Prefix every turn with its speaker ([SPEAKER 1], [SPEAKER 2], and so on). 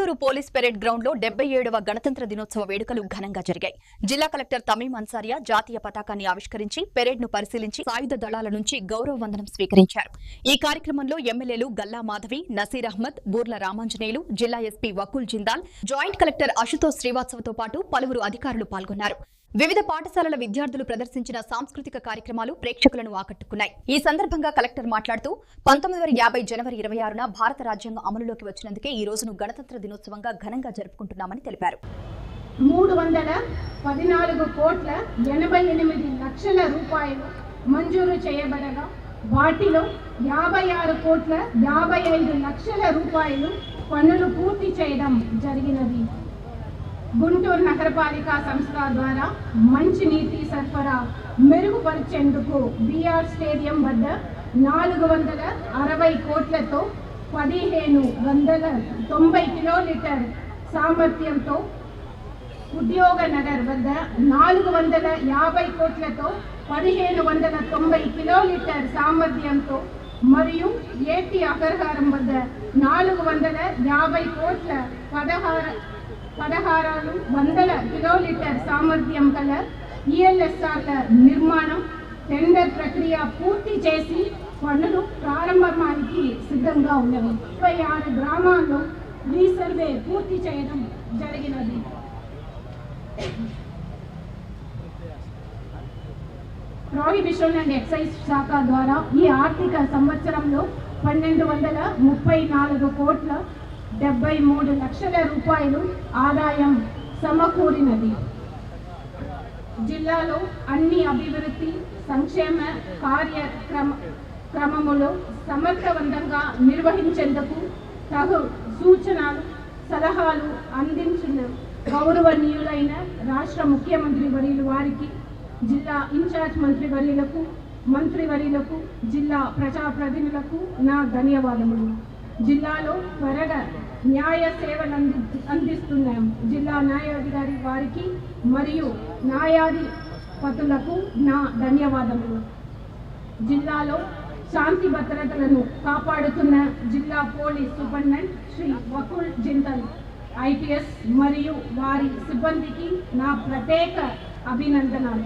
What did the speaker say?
[SPEAKER 1] Guntur police parade ground లో 77వ గణతంత్ర దినోత్సవ వేడుకలు ఘనంగా జరిగాయి. జిల్లా కలెక్టర్ తమీం అన్సారియా జాతీయ పతాకాన్ని ఆవిష్కరించి పెరేడ్ ను పరిశీలించి సాయుధ దళాల నుంచి గౌరవ వందనం స్వీకరించారు. ఈ కార్యక్రమంలో ఎమ్మెల్యేలు గల్లా మాధవి, నసీర్ అహ్మద్, బూర్ల రామాంజనేయులు, జిల్లా SP Vakul Jindal, joint collector Ashutosh శ్రీవాత్సవతో పాటు పలువురు అధికారులు పాల్గొన్నారు. వివిధ పాఠశాలల విద్యార్థులు ప్రదర్శించిన సాంస్కృతిక కార్యక్రమాలు ప్రేక్షకులను ఆకట్టుకున్నాయి. ఈ సందర్భంగా కలెక్టర్ మాట్లాడుతూ 1950 జనవరి 26న భారత రాజ్యాంగం అమలులోకి వచ్చినందుకే ఈ రోజును గణతంత్ర దినోత్సవంగా ఘనంగా జరుపుకుంటున్నామని తెలిపారు.
[SPEAKER 2] 314,88 రూపాయలు మంజూరు చేయబడగా వాటిలో 56,55 లక్షల రూపాయలు పనులు పూర్తి చేయడం జరిగినది. గుంటూరు నగరపాలిక సంస్థ ద్వారా మంచినీటి సరఫరా మెరుగుపరిచేందుకు బీఆర్ స్టేడియం వద్ద 460 కోట్లతో 1590 కిలోలీటర్ సామర్థ్యంతో, ఉద్యోగ నగర్ వద్ద 450 కోట్లతో 1590 కిలోలీటర్ సామర్థ్యంతో మరియు ఏపీ అగ్రహారం వద్ద 450 కోట్ల 1600 కిలోలీటర్ సామర్థ్యం గల ఈఎల్ఎస్ఆర్ల నిర్మాణం టెండర్ ప్రక్రియ పూర్తి చేసి పనులు ప్రారంభానికి సిద్ధంగా ఉన్నవి. 26 గ్రామాల్లో రీసర్వే పూర్తి చేయడం జరిగినది. ప్రొహిబిషన్ అండ్ ఎక్సైజ్ శాఖ ద్వారా ఈ ఆర్థిక సంవత్సరంలో 1234 కోట్ల 73 లక్షల రూపాయలు ఆదాయం సమకూరినది. జిల్లాలో అన్ని అభివృద్ధి సంక్షేమ కార్యక్రమములు సమర్థవంతంగా నిర్వహించేందుకు తగు సూచనలు సలహాలు అందించిన గౌరవనీయులైన రాష్ట్ర ముఖ్యమంత్రి వర్యులు వారికి, జిల్లా ఇన్ఛార్జ్ మంత్రివర్యులకు, జిల్లా ప్రజాప్రతినిధులకు నా ధన్యవాదములు. జిల్లాలో త్వరగా న్యాయ సేవలు అందిస్తున్నాం. జిల్లా న్యాయాధికారి వారికి మరియు న్యాయాధిపతులకు నా ధన్యవాదములు. జిల్లాలో శాంతి భద్రతలను కాపాడుతున్న జిల్లా police superintendent Shri Vakul Jindal IPS మరియు వారి సిబ్బందికి నా ప్రత్యేక అభినందనలు.